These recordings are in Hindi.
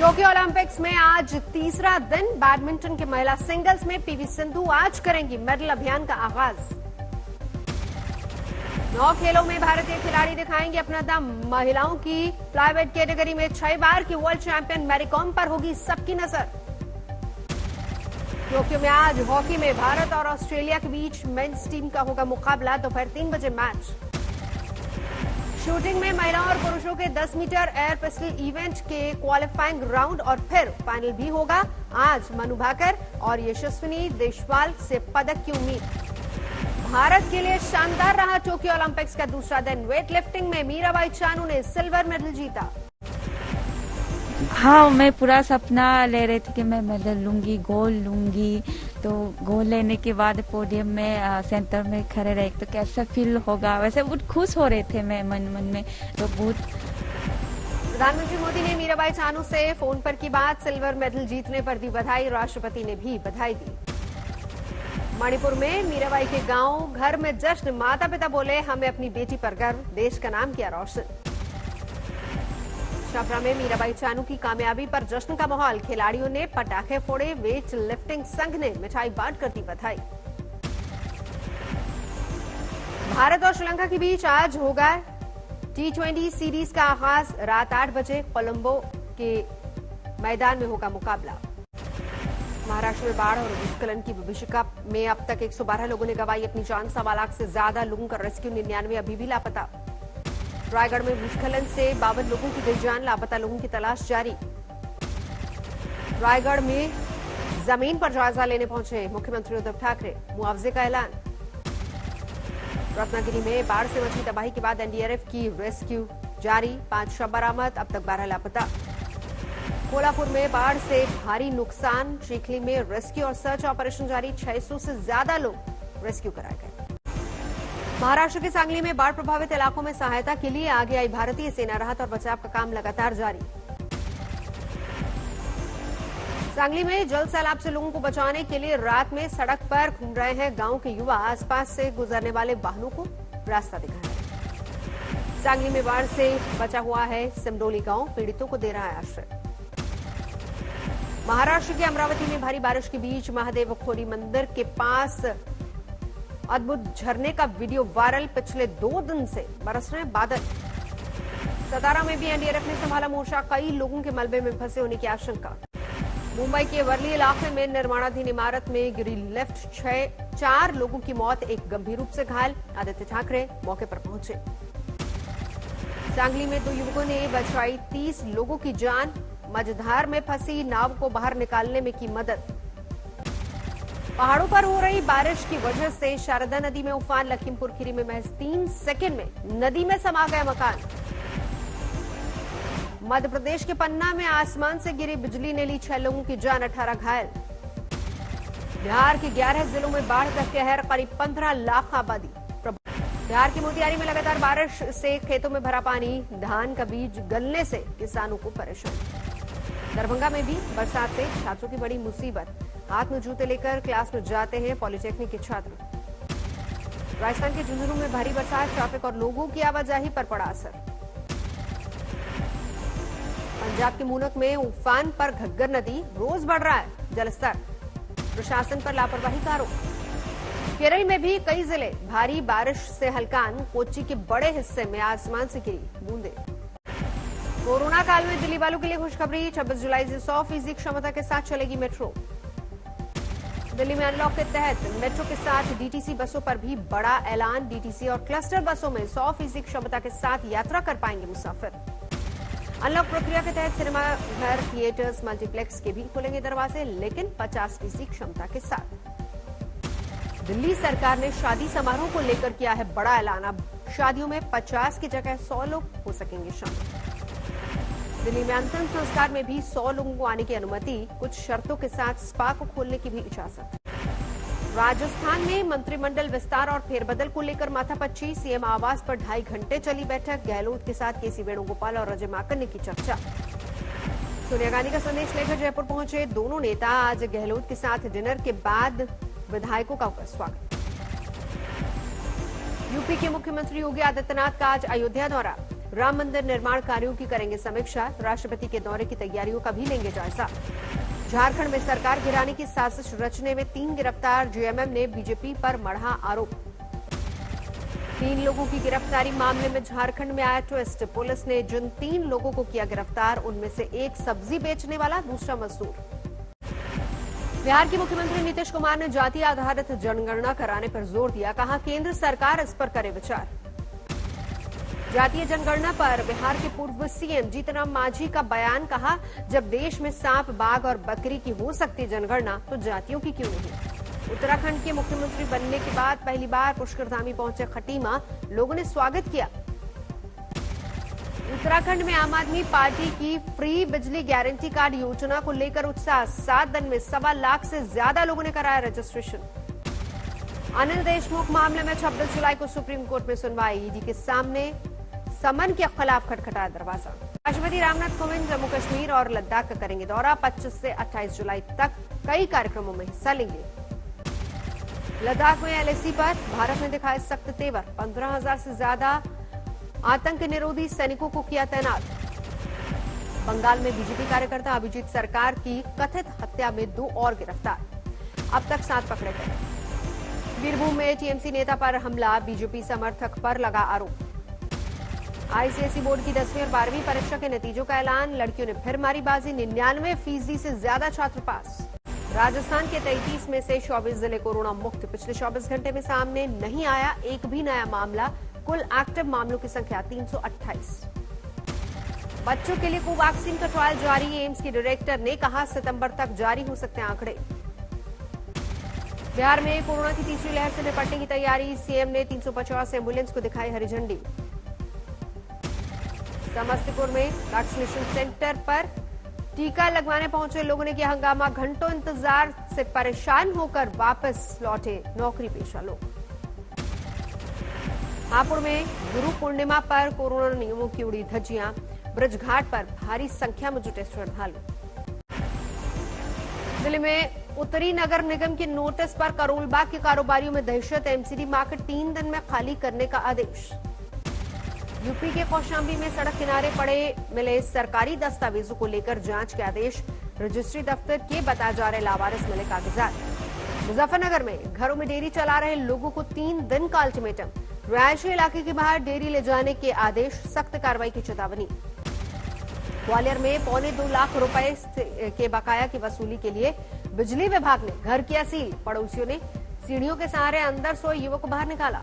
टोक्यो ओलंपिक्स में आज तीसरा दिन। बैडमिंटन के महिला सिंगल्स में पीवी सिंधु आज करेंगी मेडल अभियान का आगाज। 9 खेलों में भारतीय खिलाड़ी दिखाएंगे अपना दम। महिलाओं की फ्लाईवेट कैटेगरी में 6 बार की वर्ल्ड चैंपियन मैरी कॉम पर होगी सबकी नजर। टोक्यो में आज हॉकी में भारत और ऑस्ट्रेलिया के बीच मेंस टीम का होगा मुकाबला। दोपहर 3 बजे मैच। शूटिंग में महिलाओं और पुरुषों के 10 मीटर एयर पिस्टल इवेंट के क्वालिफाइंग राउंड और फिर फाइनल भी होगा। आज मनु भाकर और यशस्विनी देशवाल से पदक की उम्मीद। भारत के लिए शानदार रहा टोक्यो ओलंपिक्स का दूसरा दिन। वेट लिफ्टिंग में मीराबाई चानू ने सिल्वर मेडल जीता। हाँ, मैं पूरा सपना ले रही थी कि मैं मेडल लूंगी, गोल्ड लूंगी। तो गोल्ड लेने के बाद पोडियम में सेंटर में खड़े रहे तो कैसा फील होगा, वैसे बहुत खुश हो रहे थे मैं मन में। तो बहुत प्रधानमंत्री मोदी ने मीराबाई चानू से फोन पर की बात। सिल्वर मेडल जीतने पर दी बधाई। राष्ट्रपति ने भी बधाई दी। मणिपुर में मीराबाई के गांव घर में जश्न। माता पिता बोले हमें अपनी बेटी पर गर्व, देश का नाम किया रोशन। छपरा में मीराबाई चानू की कामयाबी पर जश्न का माहौल। खिलाड़ियों ने पटाखे फोड़े। वेट लिफ्टिंग संघ ने मिठाई बांटकर दी बधाई। भारत और श्रीलंका के बीच आज होगा T20 सीरीज का आगाज। रात 8 बजे कोलंबो के मैदान में होगा मुकाबला। महाराष्ट्र में बाढ़ और भूस्खलन की विभीषिका में अब तक 112 लोगों ने गंवाई अपनी जान। 1.25 लाख से ज्यादा लोगों का रेस्क्यू। 99 अभी भी लापता। रायगढ़ में भूस्खलन से 52 लोगों की गई जान। लापता लोगों की तलाश जारी। रायगढ़ में जमीन पर जायजा लेने पहुंचे मुख्यमंत्री उद्धव ठाकरे। मुआवजे का ऐलान। रत्नागिरी में बाढ़ से मची तबाही के बाद एनडीआरएफ की रेस्क्यू जारी। 5 शव बरामद, अब तक 12 लापता। कोल्हापुर में बाढ़ से भारी नुकसान। चिखली में रेस्क्यू और सर्च ऑपरेशन जारी। 600 से ज्यादा लोग रेस्क्यू कराए गए। महाराष्ट्र के सांगली में बाढ़ प्रभावित इलाकों में सहायता के लिए आगे आई भारतीय सेना। राहत और बचाव का काम लगातार जारी। सांगली में जल सैलाब से लोगों को बचाने के लिए रात में सड़क पर घूम रहे हैं गांव के युवा। आसपास से गुजरने वाले वाहनों को रास्ता दिखा रहे हैं। सांगली में बाढ़ से बचा हुआ है सिमडोली गांव। पीड़ितों को दे रहा है आश्रय। महाराष्ट्र के अमरावती में भारी बारिश के बीच महादेव खोरी मंदिर के पास अद्भुत झरने का वीडियो वायरल। पिछले 2 दिन से बरस रहे बादल। सतारा में भी एनडीआरएफ ने संभाला मोर्चा। कई लोगों के मलबे में फंसे होने की आशंका। मुंबई के वर्ली इलाके में निर्माणाधीन इमारत में गिरी लिफ्ट। 4 लोगों की मौत, एक गंभीर रूप से घायल। आदित्य ठाकरे मौके पर पहुंचे। सांगली में 2 युवकों ने बचाई 30 लोगों की जान। मझधार में फंसी नाव को बाहर निकालने में की मदद। पहाड़ों पर हो रही बारिश की वजह से शारदा नदी में उफान। लखीमपुर खीरी में महज 3 सेकंड में नदी में समा गए मकान। मध्य प्रदेश के पन्ना में आसमान से गिरी बिजली ने ली 6 लोगों की जान, 18 घायल। बिहार के 11 जिलों में बाढ़ का कहर। करीब 15 लाख आबादी। बिहार के मोतिहारी में लगातार बारिश से खेतों में भरा पानी। धान का बीज गलने से किसानों को परेशानी। दरभंगा में भी बरसात से छात्रों की बड़ी मुसीबत। हाथ में जूते लेकर क्लास में जाते हैं पॉलिटेक्निक के छात्र। राजस्थान के झुंझुनू में भारी बरसात। ट्रैफिक और लोगों की आवाजाही पर पड़ा असर। पंजाब के मूनक में उफान पर घग्गर नदी। रोज बढ़ रहा है जलस्तर। प्रशासन पर लापरवाही का आरोप। केरल में भी कई जिले भारी बारिश से हलकान। कोच्चि के बड़े हिस्से में आसमान से गिरी बूंदे। कोरोना काल में दिल्ली वालों के लिए खुशखबरी। 26 जुलाई से 100% क्षमता के साथ चलेगी मेट्रो। दिल्ली में अनलॉक के तहत मेट्रो के साथ डीटीसी बसों पर भी बड़ा ऐलान। डीटीसी और क्लस्टर बसों में 100% क्षमता के साथ यात्रा कर पाएंगे मुसाफिर। अनलॉक प्रक्रिया के तहत सिनेमा घर, थिएटर्स, मल्टीप्लेक्स के भी खोलेंगे दरवाजे, लेकिन 50% क्षमता के साथ। दिल्ली सरकार ने शादी समारोह को लेकर किया है बड़ा ऐलान। अब शादियों में 50 की जगह 100 लोग हो सकेंगे शामिल। दिल्ली में अंतिम संस्कार में भी 100 लोगों को आने की अनुमति। कुछ शर्तों के साथ स्पा को खोलने की भी इजाजत। राजस्थान में मंत्रिमंडल विस्तार और फेरबदल को लेकर माथापच्ची। सीएम आवास पर 2.5 घंटे चली बैठक। गहलोत के साथ केसी वेणुगोपाल और अजय माकन ने की चर्चा। सोनिया गांधी का संदेश लेकर जयपुर पहुंचे दोनों नेता। आज गहलोत के साथ डिनर के बाद विधायकों का होगा स्वागत। यूपी के मुख्यमंत्री योगी आदित्यनाथ का आज अयोध्या दौरा। राम मंदिर निर्माण कार्यों की करेंगे समीक्षा। राष्ट्रपति के दौरे की तैयारियों का भी लेंगे जायजा। झारखंड में सरकार गिराने की साजिश रचने में 3 गिरफ्तार। जेएमएम ने बीजेपी पर मढ़ा आरोप। 3 लोगों की गिरफ्तारी मामले में झारखंड में आया ट्विस्ट। पुलिस ने जिन 3 लोगों को किया गिरफ्तार, उनमें से एक सब्जी बेचने वाला, दूसरा मजदूर। बिहार के मुख्यमंत्री नीतीश कुमार ने जाति आधारित जनगणना कराने पर जोर दिया। कहा, केंद्र सरकार इस पर करे विचार। जातीय जनगणना पर बिहार के पूर्व सीएम जीतनराम मांझी का बयान। कहा, जब देश में सांप, बाघ और बकरी की हो सकती जनगणना, तो जातियों की क्यों नहीं। उत्तराखंड के मुख्यमंत्री बनने के बाद पहली बार पुष्करधामी पहुंचे खटीमा, लोगों ने स्वागत किया। उत्तराखंड में आम आदमी पार्टी की फ्री बिजली गारंटी कार्ड योजना को लेकर उत्साह। 7 दिन में 1.25 लाख से ज्यादा लोगों ने कराया रजिस्ट्रेशन। अनिल देशमुख मामले में 26 जुलाई को सुप्रीम कोर्ट में सुनवाई। ईडी के सामने समन के खिलाफ खटखटाया दरवाजा। राष्ट्रपति रामनाथ कोविंद जम्मू कश्मीर और लद्दाख का करेंगे दौरा। 25 से 28 जुलाई तक कई कार्यक्रमों में हिस्सा लेंगे। लद्दाख में एलएसी पर भारत ने दिखाए सख्त तेवर। 15,000 से ज्यादा आतंक निरोधी सैनिकों को किया तैनात। बंगाल में बीजेपी कार्यकर्ता अभिजीत सरकार की कथित हत्या में 2 और गिरफ्तार। अब तक 7 पकड़े गए। बीरभूम में टीएमसी नेता पर हमला, बीजेपी समर्थक पर लगा आरोप। आईसीएसई बोर्ड की 10वीं और 12वीं परीक्षा के नतीजों का ऐलान। लड़कियों ने फिर मारी बाजी। 99% से ज्यादा छात्र पास। राजस्थान के 33 में से 24 जिले कोरोना मुक्त। पिछले 24 घंटे में सामने नहीं आया एक भी नया मामला। कुल एक्टिव मामलों की संख्या 328। बच्चों के लिए कोवैक्सीन का ट्रायल जारी। एम्स के डायरेक्टर ने कहा, सितंबर तक जारी हो सकते हैं आंकड़े। बिहार में कोरोना की तीसरी लहर से निपटने की तैयारी। सीएम ने 350 एम्बुलेंस को दिखाई हरी झंडी। समस्तीपुर में वैक्सीनेशन सेंटर पर टीका लगवाने पहुंचे लोगों ने किया हंगामा। घंटों इंतजार से परेशान होकर वापस लौटे नौकरी पेशा लोग। हापुड़ में गुरु पूर्णिमा पर कोरोना नियमों की उड़ी धज्जियां। ब्रज घाट पर भारी संख्या में जुटे श्रद्धालु। दिल्ली में उत्तरी नगर निगम के नोटिस पर करोलबाग के कारोबारियों में दहशत। एमसीडी मार्केट 3 दिन में खाली करने का आदेश। यूपी के कौशाम्बी में सड़क किनारे पड़े मिले सरकारी दस्तावेजों को लेकर जांच के आदेश। रजिस्ट्री दफ्तर के बताए जा रहे लावारिस मिले कागजात। मुजफ्फरनगर में घरों में डेयरी चला रहे लोगों को 3 दिन का अल्टीमेटम। रिहायशी इलाके के बाहर डेयरी ले जाने के आदेश। सख्त कार्रवाई की चेतावनी। ग्वालियर में 2.25 लाख रुपए के बकाया की वसूली के लिए बिजली विभाग ने घर किया सील। पड़ोसियों ने सीढ़ियों के सहारे अंदर सोए युवक को बाहर निकाला।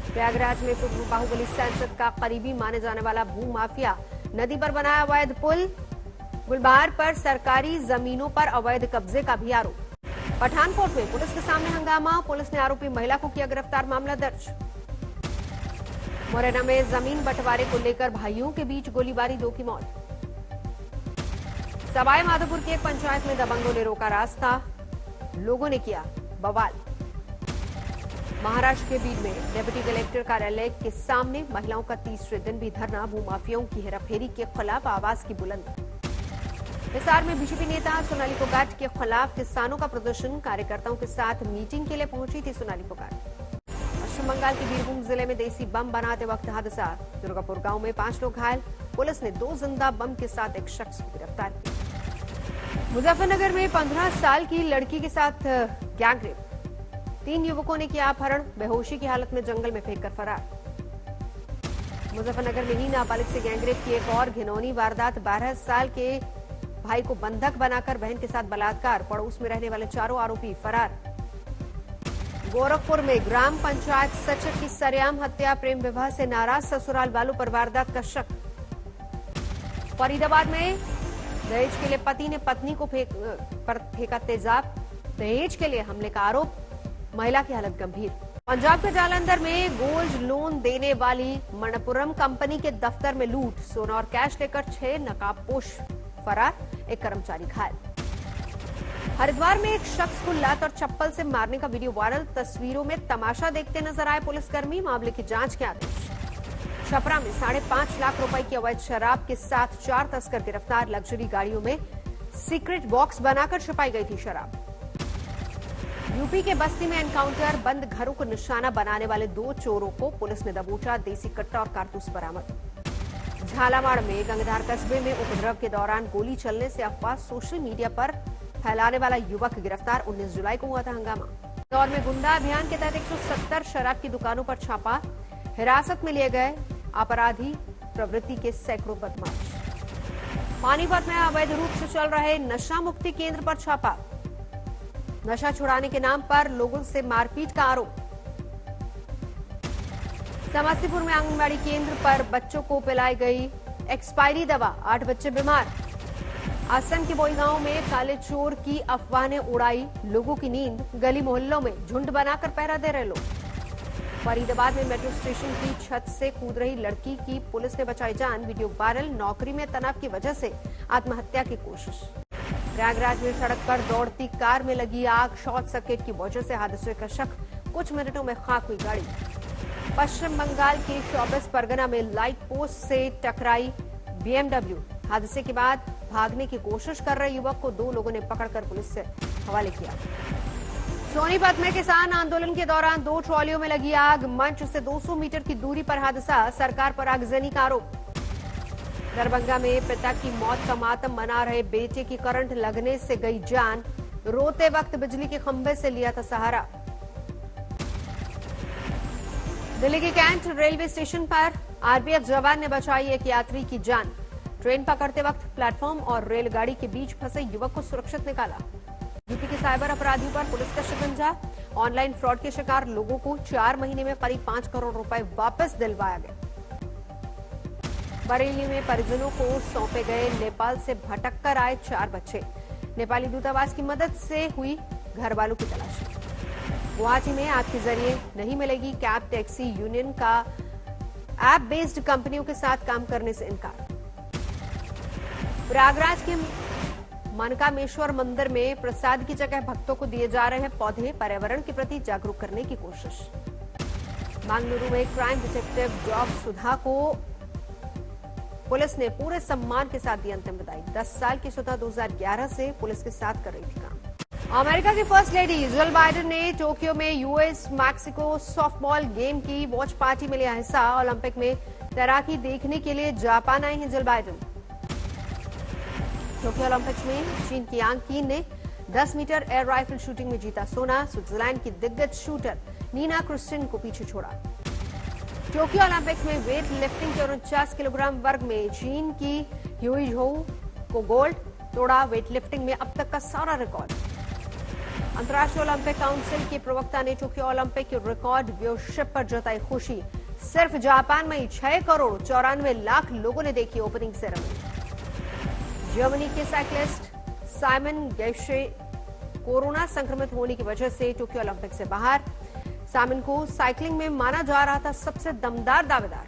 प्रयागराज में पूर्व बाहुबली सांसद का करीबी माने जाने वाला भू माफिया नदी पर बनाया अवैध पुल। गुलबहार पर सरकारी जमीनों पर अवैध कब्जे का भी आरोप। पठानकोट में पुलिस के सामने हंगामा। पुलिस ने आरोपी महिला को किया गिरफ्तार, मामला दर्ज। मुरैना में जमीन बंटवारे को लेकर भाइयों के बीच गोलीबारी, 2 की मौत। सवाई माधोपुर की एक पंचायत में दबंगों ने रोका रास्ता, लोगों ने किया बवाल। महाराष्ट्र के बीड में डिप्टी कलेक्टर कार्यालय के सामने महिलाओं का तीसरे दिन भी धरना। भूमाफियाओं की हेराफेरी के खिलाफ आवाज की बुलंदी। हिसार में बीजेपी नेता सोनाली फोगाट के खिलाफ किसानों का प्रदर्शन। कार्यकर्ताओं के साथ मीटिंग के लिए पहुंची थी सोनाली फोगाट। पश्चिम बंगाल के बीरभूम जिले में देसी बम बनाते वक्त हादसा। दुर्गापुर गांव में 5 लोग घायल। पुलिस ने 2 जिंदा बम के साथ एक शख्स को गिरफ्तार किया। मुजफ्फरनगर में 15 साल की लड़की के साथ गैंगरेप। 3 युवकों ने किया अपहरण। बेहोशी की हालत में जंगल में फेंककर फरार। मुजफ्फरनगर में ही नाबालिग से गैंगरेप की एक और घिनौनी वारदात। 12 साल के भाई को बंधक बनाकर बहन के साथ बलात्कार। पड़ोस में रहने वाले 4 आरोपी फरार। गोरखपुर में ग्राम पंचायत सचिव की सरेआम हत्या। प्रेम विवाह से नाराज ससुराल वालों पर वारदात का शक। फरीदाबाद में दहेज के लिए पति ने पत्नी को फेंका तेजाब। दहेज के लिए हमले का आरोप। महिला की हालत गंभीर। पंजाब के जालंधर में गोल्ड लोन देने वाली मणपुरम कंपनी के दफ्तर में लूट। सोना और कैश लेकर 6 नकाबपोश फरार, एक कर्मचारी घायल। हरिद्वार में एक शख्स को लात और चप्पल से मारने का वीडियो वायरल। तस्वीरों में तमाशा देखते नजर आए पुलिसकर्मी। मामले की जांच के आदेश। छपरा में 5.5 लाख रुपए की अवैध शराब के साथ 4 तस्कर गिरफ्तार। लग्जरी गाड़ियों में सीक्रेट बॉक्स बनाकर छुपाई गई थी शराब। यूपी के बस्ती में एनकाउंटर, बंद घरों को निशाना बनाने वाले 2 चोरों को पुलिस ने दबोचा, देसी कट्टा और कारतूस बरामद। झालावाड़ में गंगधार कस्बे में उपद्रव के दौरान गोली चलने से अफवाह सोशल मीडिया पर फैलाने वाला युवक गिरफ्तार, 19 जुलाई को हुआ था हंगामा। इंदौर में गुंडा अभियान के तहत 170 शराब की दुकानों पर छापा, हिरासत में लिए गए अपराधी प्रवृत्ति के सैकड़ों बदमाश। पानीपत में अवैध रूप से चल रहे नशा मुक्ति केंद्र पर छापा, नशा छुड़ाने के नाम पर लोगों से मारपीट का आरोप। समस्तीपुर में आंगनबाड़ी केंद्र पर बच्चों को पिलाई गई एक्सपायरी दवा, 8 बच्चे बीमार। आसन के बोई गांव में काले चोर की अफवाह ने उड़ाई लोगों की नींद, गली मोहल्लों में झुंड बनाकर पहरा दे रहे लोग। फरीदाबाद में मेट्रो स्टेशन की छत से कूद रही लड़की की पुलिस ने बचाई जान, वीडियो वायरल। नौकरी में तनाव की वजह से आत्महत्या की कोशिश। प्रयागराज में सड़क पर दौड़ती कार में लगी आग, शॉर्ट सर्किट की वजह से हादसे का शक, कुछ मिनटों में खाक हुई गाड़ी। पश्चिम बंगाल के 24 परगना में लाइट पोस्ट से टकराई BMW, हादसे के बाद भागने की कोशिश कर रहे युवक को 2 लोगों ने पकड़कर पुलिस से हवाले किया। सोनीपत में किसान आंदोलन के दौरान 2 ट्रॉलियों में लगी आग, मंच से 200 मीटर की दूरी पर हादसा, सरकार पर आगजनी का आरोप। दरभंगा में पिता की मौत का मातम मना रहे बेटे की करंट लगने से गई जान, रोते वक्त बिजली के खंभे से लिया था सहारा। दिल्ली के कैंट रेलवे स्टेशन पर आरपीएफ जवान ने बचाई एक यात्री की जान, ट्रेन पकड़ते वक्त प्लेटफॉर्म और रेलगाड़ी के बीच फंसे युवक को सुरक्षित निकाला। यूपी के साइबर अपराधियों पर पुलिस का शिकंजा, ऑनलाइन फ्रॉड के शिकार लोगों को 4 महीने में करीब 5 करोड़ रुपए वापस दिलवाया गया। बरेली में परिजनों को सौंपे गए नेपाल से भटक कर आए 4 बच्चे, नेपाली दूतावास की मदद से हुई घर वालों की तलाशी। गुवाहाटी में ऐप के जरिए नहीं मिलेगी कैब, टैक्सी यूनियन का ऐप बेस्ड कंपनियों के साथ काम करने से इनकार। प्रयागराज के मनकामेश्वर मंदिर में प्रसाद की जगह भक्तों को दिए जा रहे हैं पौधे, पर्यावरण के प्रति जागरूक करने की कोशिश। बेंगलुरु में क्राइम डिटेक्टिव डॉग सुधा को पुलिस ने पूरे सम्मान के साथ दी अंतिम विदाई। 10 साल की सुधा 2011 से पुलिस के साथ कर रही थी काम। अमेरिका की फर्स्ट लेडी जिल बाइडेन ने टोक्यो में यूएस मैक्सिको सॉफ्टबॉल गेम की वॉच पार्टी में लिया हिस्सा। ओलंपिक में तैराकी देखने के लिए जापान आई हैं जिल बाइडेन। टोक्यो ओलंपिक्स में चीन की यांग कीन ने 10 मीटर एयर राइफल शूटिंग में जीता सोना। स्विट्जरलैंड की दिग्गज शूटर नीना क्रिस्टिन को पीछे छोड़ा। टोक्यो ओलंपिक्स में वेट लिफ्टिंग के 49 किलोग्राम वर्ग में चीन की ह्यूई झोउ को गोल्ड, तोड़ा वेट लिफ्टिंग में अब तक का सारा रिकॉर्ड। अंतर्राष्ट्रीय ओलंपिक काउंसिल के प्रवक्ता ने टोक्यो ओलंपिक के रिकॉर्ड व्यूअरशिप पर जताई खुशी। सिर्फ जापान में ही 6 करोड़ 94 लाख लोगों ने देखी ओपनिंग सेरेमनी। जर्मनी के साइक्लिस्ट साइमन गैशे कोरोना संक्रमित होने की वजह से टोक्यो ओलंपिक से बाहर। साइमन को साइकिलिंग में माना जा रहा था सबसे दमदार दावेदार।